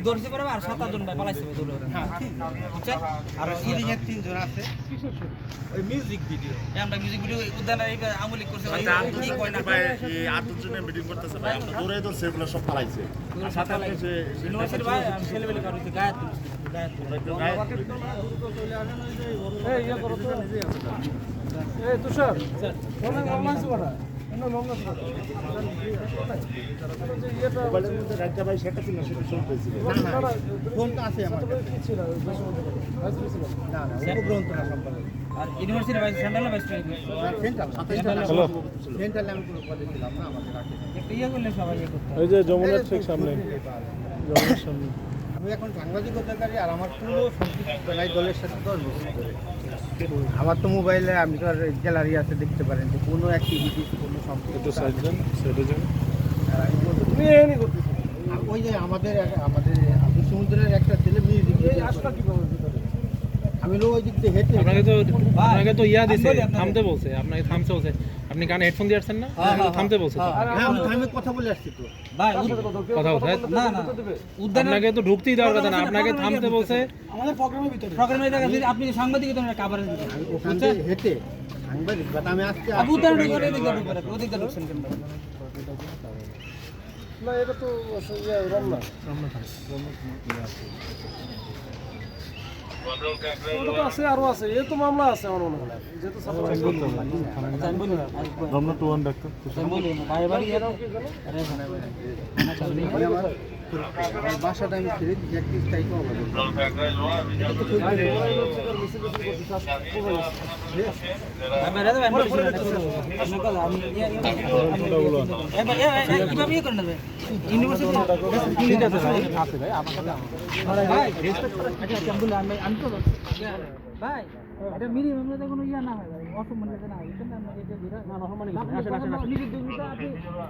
ধরছি পরে আর 7-8 জন ভাই পালাইছে দৌড়ে বুঝছেন আর সিলিং এর 3 জন আছে ওই মিউজিক ভিডিও আমরা মিউজিক ভিডিও উদ্যানের এই আমলি করছে ভাই কি কয় না ভাই এই 8 জনের মিটিং করতেছে ভাই আমরা দৌড়ে তো সেগুলো সব পালাইছে আর সাথে আছে ইউনিভার্সিটি ভাই আমি ছেলেবেলে কারণে গায়ে এই ইয়া করো তো এই তুষার ফোনে মামলা আছে বড়া না মামলা আছে মোবাইলের মধ্যে রাজ্য ভাই সেটা ছিল সেটা শুন পেয়েছিল না ফোনটা আছে আমার কি ছিল না না উপগ্রন্থ না সম্পর্কে আর ইউনিভার্সিটি ভাই সেন্ট্রাল ভাই সেন্ট্রাল আমি পুরো পদে ছিলাম না আমাদের রাখে একটা ইয়া করলে সবাই ইয়া করতে ওই যে যমুনার ঠিক সামনে যমুনার সামনে আমি এখন সাংবাদিকতাকারী আর আমার পুরো সম্পৃক্ত নাই দলের সাথে দল আমার তো মোবাইলে আপনি তো গ্যালারি আছে দেখতে পারেন যে কোনো অ্যাক্টিভিটিস কোনো সম্পৃক্ত ওই যে আমাদের আব্দুল সমুদ্রের একটা ছেলে মিউজিক আমি লোক ওই দিক দিয়ে হেঁটে আপনাকে তো ইয়া দিছে থামতে বলছে আপনাকে থামতে বলছে আপনি কানে হেডফোন দিয়ে আসছেন না থামতে বলছে আমি কথা বলে আসছি তো ভাই কথা বলছে না না আপনাকে তো ঢুকতেই দেওয়ার কথা না আপনাকে থামতে বলছে আমাদের প্রোগ্রামের দেখা যদি আপনি সাংবাদিক তো কভারেজ দিবেন ওখান থেকে হেঁটে সাংবাদিক বাট আমি আজকে আবু উদ্যানের করে দিকে ওদিকে ঢুকছেন কেন না এটা তো রমনা আছে আরো আছে এই তো মামলা আছে আমার মনে হয় যেহেতু রমনা 21 ডাক্তার ভাই বাড়ি এরও বাসাটা আমি ফিরে একটি স্থায়ী ভাই এটা মিনিমাম তো কোনো ইয়া না হয় ভাই অসম্মান না হয় কিন্তু আমরা এটা বিরাট না অসম্মান আপনি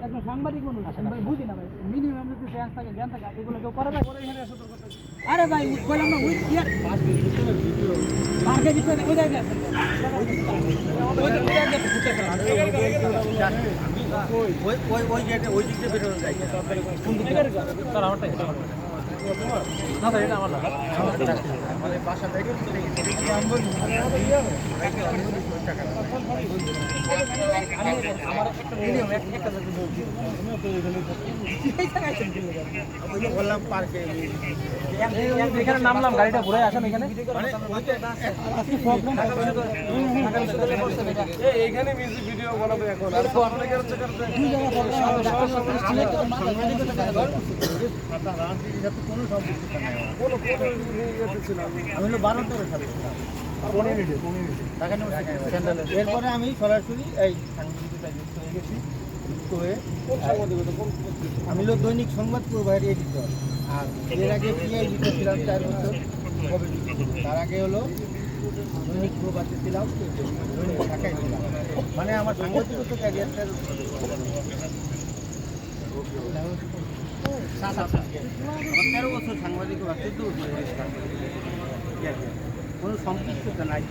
একজন সাংবাদিক মানুষ ভাই বুঝি না ভাই মিনিমাম যদি সেন্স থাকে জ্ঞান থাকে এগুলো কেউ করে ভাই আরে ভাই কইলাম না ওই ইয়ার মার্কেট ভিতরে ওই জায়গায় আছে ওই গেটে ওই দিকে বেরোনো যায় কোন দিকে স্যার আমারটাই না ভাই এটা আমার না আমাদের বাসা থেকে বললাম পার্কে এখানে নামলাম গাড়িটা ঘুরে আসেন এখানে এইখানে মিউজিক ভিডিও বানাবে এখন আর কোনো সম্পৃক্ততা নেই আমি হলো 12 ধরে থাকছিলাম এরপরে আমি সরাসরি এই সাংবাদিকতা যুক্ত হয়ে গেছি যুক্ত হয়ে আমি হলো দৈনিক সংবাদ প্রবাহের এডিটর আর এর আগে পিআইবি ছিলাম 4 বছর তার আগে হলো দৈনিক প্রবাসে ছিলাম দৈনিক ঢাকায় ছিলাম মানে আমার সাংবাদিকতা ক্যারিয়ারটার 13 বছর সাংবাদিক 14 বছর কোনো সম্পৃক্ততা নাই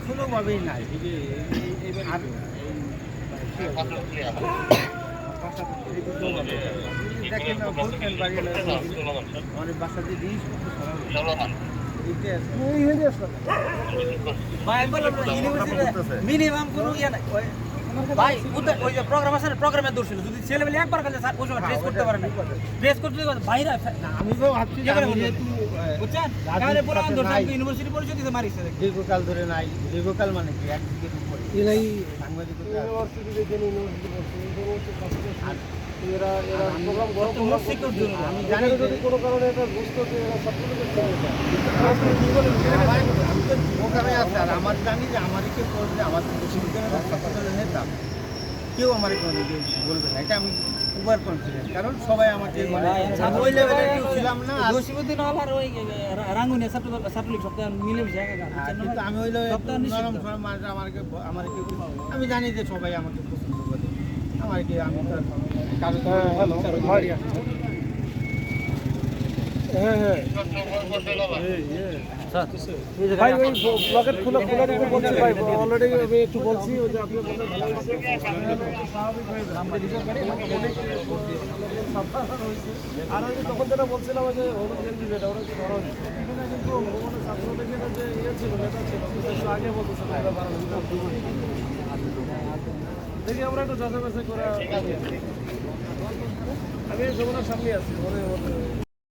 কোনোভাবেই নাই আর দেখেন আমাদের বাসাতে মিনিমাম কোনো ইয়া নাই ভাই ওই যে প্রোগ্রাম আছে প্রোগ্রামে দূর ছিল যদি ছেলেবেলে একবার কাছে স্যার ওই সময় ট্রেস করতে পারে না ট্রেস করতে বাইরে আমি তো ভাবছি বুঝছেন কারে পুরো দর্শক ইউনিভার্সিটি পরিচয় দিতে মারিছে দীর্ঘকাল ধরে নাই দীর্ঘকাল মানে কি এক দিকের উপরে এলাই সাংবাদিকতা ইউনিভার্সিটি থেকে এরা প্রোগ্রাম গড় আমি জানি যদি কোনো কারণে এটা বুঝতো যে এরা প্রোগ্রামে আছে আর আমার জানি যে আমার কেউ করবে আমাদের বিশ্ববিদ্যালয়ের নেতা কেউ আমার বলবে না এটা আমি ওভার কনফিডেন্ট কারণ সবাই আমাকে ওই লেভেলে কেউ ছিলাম না জসিমুদ্দিন আর ওই রাঙ্গুনিয়া ছাত্রলীগ সপ্তাহ মিলে কিন্তু আমি ওই নরম আমার আমি জানি যে সবাই আমাকে পছন্দ করে আমার কি আমি হ্যালো ভাই ওই ব্লকেট খুলে একটু বলছি ভাই অলরেডি আমি একটু বলছি ওই যে আপনি বললেন ভালো হয়েছে আর ওই যে তখন যেটা বলছিলাম ওই যে হলুদ গেঞ্জি যেটা ওটা খরচ এখানে কিন্তু মানে ছাত্র থেকে যে ইয়ে ছিল নেতা ছিল একটু আগে বলতেছিল দেখি আমরা একটু যাচাই বাছাই করে আমি যমুনার সামনে আছি